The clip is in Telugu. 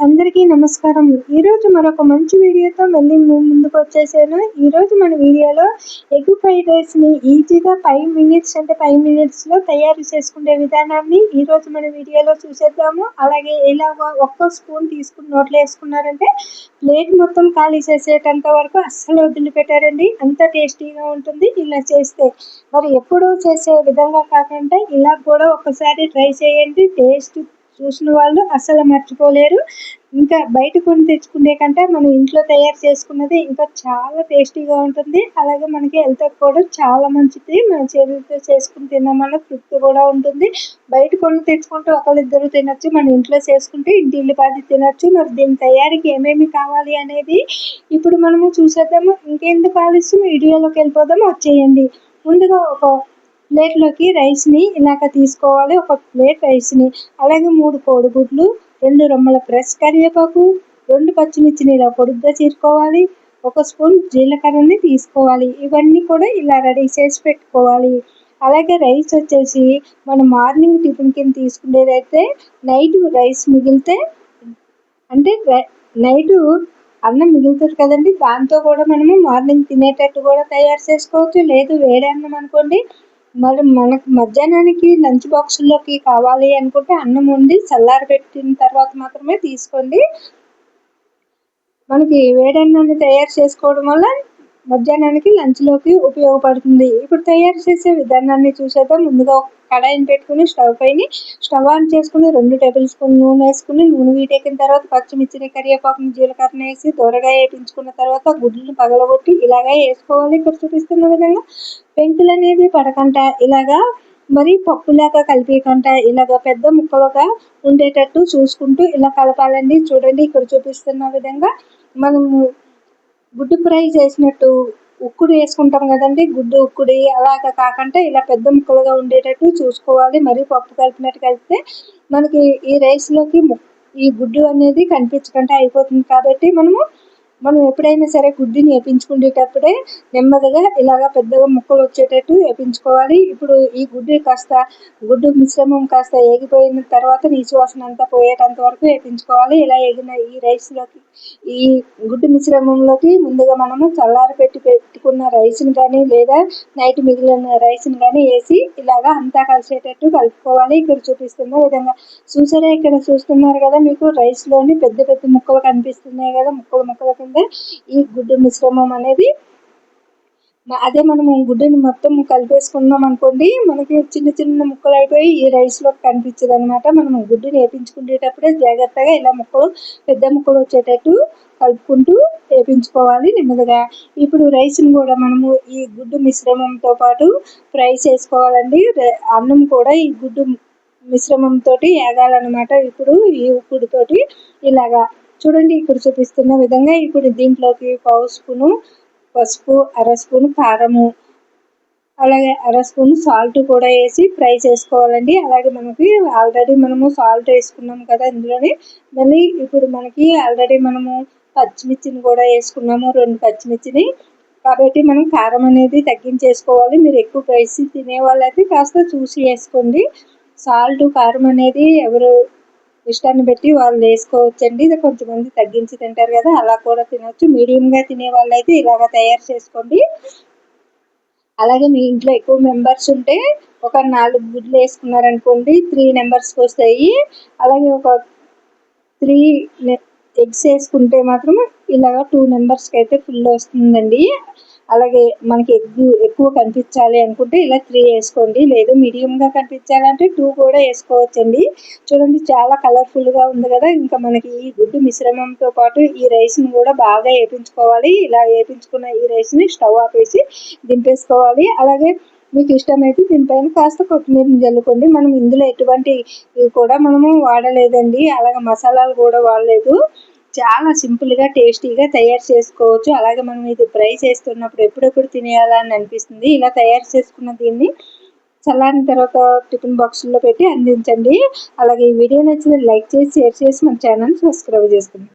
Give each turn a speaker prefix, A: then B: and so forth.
A: అందరికీ నమస్కారం. ఈరోజు మరొక మంచి వీడియోతో మళ్ళీ మీ ముందుకు వచ్చేసాను. ఈరోజు మన వీడియోలో ఎగ్ ఫ్రైడ్ రైస్ని ఈజీగా 5 మినిట్స్లో తయారు చేసుకునే విధానాన్ని ఈరోజు మన వీడియోలో చూసేద్దాము. అలాగే ఇలాగ ఒక్క స్పూన్ తీసుకుని నోట్లో వేసుకున్నారంటే ప్లేట్ మొత్తం ఖాళీ చేసేటంత వరకు అస్సలు వదిలిపెట్టారండి. అంత టేస్టీగా ఉంటుంది ఇలా చేస్తే. మరి ఎప్పుడూ చేసే విధంగా కాకుండా ఇలా కూడా ఒకసారి ట్రై చేయండి. టేస్ట్ చూసిన వాళ్ళు అస్సలు మర్చిపోలేరు. ఇంకా బయట కొని తెచ్చుకునే కంటే మనం ఇంట్లో తయారు చేసుకున్నది ఇంకా చాలా టేస్టీగా ఉంటుంది. అలాగే మనకి హెల్త్కి కూడా చాలా మంచిది. మన చేతులతో చేసుకుని తిన్నామన్న తృప్తి కూడా ఉంటుంది. బయట కొని తెచ్చుకుంటే ఒకళ్ళిద్దరు తినొచ్చు, మన ఇంట్లో చేసుకుంటే ఇంటిల్లిపాది తినొచ్చు. మరి దీని తయారీకి ఏమేమి కావాలి అనేది ఇప్పుడు మనము చూసేద్దాము. ఇంకెందుకు ఆలస్యం, వీడియోలోకి వెళ్ళిపోదాం, వచ్చేయండి. ముందుగా ఒక ప్లేట్లోకి రైస్ని ఇలాగ తీసుకోవాలి. ఒక ప్లేట్ రైస్ని, అలాగే 3 కోడిగుడ్లు, 2 రెమ్మల ఫ్రెష్ కరివేపాకు, 2 పచ్చిమిర్చిని ఇలా పొడుగ్గా చీరుకోవాలి. 1 స్పూన్ జీలకర్రని తీసుకోవాలి. ఇవన్నీ కూడా ఇలా రెడీ చేసి పెట్టుకోవాలి. అలాగే రైస్ వచ్చేసి మనం మార్నింగ్ టిఫిన్ కింద తీసుకునేదైతే నైట్ రైస్ మిగిలితే అంటే నైటు అన్నం మిగులుతుంది కదండి, దాంతో కూడా మనము మార్నింగ్ తినేటట్టు కూడా తయారు చేసుకోవచ్చు. లేదు వేడి అన్నం అనుకోండి, మరి మనకు మధ్యాహ్నానికి లంచ్ బాక్సుల్లోకి కావాలి అనుకుంటే అన్నం వండి చల్లారబెట్టిన తర్వాత మాత్రమే తీసుకోండి. మనకి వేడన్నాన్ని తయారు చేసుకోవడం వల్ల మధ్యాహ్నానికి లంచ్లోకి ఉపయోగపడుతుంది. ఇప్పుడు తయారు చేసే విధానాన్ని చూసేద్దాం. ముందుగా ఒక కడాయిని పెట్టుకుని స్టవ్ ఆన్ చేసుకుని 2 టేబుల్ స్పూన్ నూనె వేసుకుని, నూనె వీటెక్కిన తర్వాత పచ్చిమిర్చిని, కరివేపాకుని, జీలకర్రని వేసి దూరగా వేయించుకున్న తర్వాత గుడ్లను పగలగొట్టి ఇలాగే వేసుకోవాలి. ఇక్కడ చూపిస్తున్న విధంగా పెంకులు అనేది పడకుండా ఇలాగా మరి పప్పులాగా కలిపేయకుండా ఇలాగ పెద్ద ముక్కలుగా ఉండేటట్టు చూసుకుంటూ ఇలా కలపాలండి. చూడండి ఇక్కడ చూపిస్తున్న విధంగా మనము గుడ్డు ఫ్రై చేసినట్టు ఉక్కుడు వేసుకుంటాం కదండి, గుడ్డు ఉక్కుడి అలాగా కాకుండా ఇలా పెద్ద ముక్కలుగా ఉండేటట్టు చూసుకోవాలి. మరి పప్పు కలిపినట్టు కలిపితే మనకి ఈ రైస్లోకి ఈ గుడ్డు అనేది కనిపించకుండా అయిపోతుంది. కాబట్టి మనం ఎప్పుడైనా సరే గుడ్డుని వేపించుకునేటప్పుడే నెమ్మదిగా ఇలాగ పెద్దగా ముక్కలు వచ్చేటట్టు వేపించుకోవాలి. ఇప్పుడు ఈ గుడ్డు మిశ్రమం కాస్త ఏగిపోయిన తర్వాత నీసు వాసన అంతా పోయేటంత వరకు వేపించుకోవాలి. ఇలా ఎగిన ఈ రైస్లోకి, ఈ గుడ్డు మిశ్రమంలోకి ముందుగా మనము పెట్టుకున్న రైస్ని కానీ లేదా నైట్ మిగిలిన రైస్ని కానీ వేసి ఇలాగా అంతా కలిసేటట్టు కలుపుకోవాలి. ఇక్కడ చూపిస్తున్న విధంగా చూసారా, ఇక్కడ చూస్తున్నారు కదా, మీకు రైస్లోని పెద్ద పెద్ద ముక్కలు కనిపిస్తున్నాయి కదా, ముక్కల కింద ఈ గుడ్డు మిశ్రమం అనేది. అదే మనము గుడ్డుని మొత్తం కలిపేసుకున్నాం అనుకోండి, మనకి చిన్న చిన్న ముక్కలు అయిపోయి ఈ రైస్లో కనిపించదు అనమాట. మనం గుడ్డుని వేపించుకునేటప్పుడే జాగ్రత్తగా ఇలా పెద్ద ముక్కలు వచ్చేటట్టు కలుపుకుంటూ వేపించుకోవాలి నెమ్మదిగా. ఇప్పుడు రైస్ని కూడా మనము ఈ గుడ్డు మిశ్రమంతో పాటు ఫ్రై చేసుకోవాలండి. అన్నం కూడా ఈ గుడ్డు మిశ్రమంతో వేగాలన్నమాట. ఇప్పుడు ఈ ఉప్పుడుతోటి ఇలాగా చూడండి ఇక్కడ చూపిస్తున్న విధంగా. ఇప్పుడు దీంట్లోకి 1 స్పూను పసుపు, 1/2 స్పూను కారము, అలాగే 1/2 స్పూన్ సాల్ట్ కూడా వేసి ఫ్రై చేసుకోవాలండి. అలాగే మనకి ఆల్రెడీ మనము సాల్ట్ వేసుకున్నాం కదా ఇందులోని. మళ్ళీ ఇప్పుడు మనకి ఆల్రెడీ మనము పచ్చిమిర్చిని కూడా వేసుకున్నాము, 2 పచ్చిమిర్చిని. కాబట్టి మనం కారం అనేది తగ్గించేసుకోవాలి. మీరు ఎక్కువ స్పైసీ తినే వాళ్ళైతే కాస్త చూసి వేసుకోండి. సాల్ట్, కారం అనేది ఎవరు ఇష్టాన్ని బట్టి వాళ్ళు వేసుకోవచ్చండి. ఇది కొంతమంది తగ్గించి తింటారు కదా, అలా కూడా తినొచ్చు. మీడియంగా తినే వాళ్ళైతే ఇలాగ తయారు చేసుకోండి. అలాగే మీ ఇంట్లో ఎక్కువ మెంబర్స్ ఉంటే ఒక 4 గుడ్లు వేసుకున్నారనుకోండి, 3 మెంబర్స్కి వస్తాయి. అలాగే ఒక 3 ఎగ్స్ వేసుకుంటే మాత్రం ఇలాగ 2 మెంబర్స్కి అయితే ఫుల్ వస్తుందండి. అలాగే మనకి ఎగ్ ఎక్కువ కనిపించాలి అనుకుంటే ఇలా 3 వేసుకోండి. లేదు మీడియంగా కనిపించాలంటే 2 కూడా వేసుకోవచ్చండి. చూడండి చాలా కలర్ఫుల్గా ఉంది కదా. ఇంకా మనకి ఈ గుడ్డు మిశ్రమంతో పాటు ఈ రైస్ని కూడా బాగా వేపించుకోవాలి. ఇలా వేపించుకున్న ఈ రైస్ని స్టవ్ ఆపేసి దింపేసుకోవాలి. అలాగే మీకు ఇష్టమైతే దీనిపైన కాస్త కొత్తిమీరని జల్లుకోండి. మనం ఇందులో ఎటువంటి కూడా మనము వాడలేదండి, అలాగే మసాలాలు కూడా వాడలేదు. చాలా సింపుల్గా టేస్టీగా తయారు చేసుకోవచ్చు. అలాగే మనం ఇది ఫ్రై చేస్తున్నప్పుడు ఎప్పుడెప్పుడు తినేయాలని అనిపిస్తుంది. ఇలా తయారు చేసుకున్న దీన్ని చల్లారిన తర్వాత టిఫిన్ బాక్సుల్లో పెట్టి అందించండి. అలాగే ఈ వీడియో నచ్చితే లైక్ చేసి, షేర్ చేసి మన ఛానల్ సబ్స్క్రైబ్ చేసుకోండి.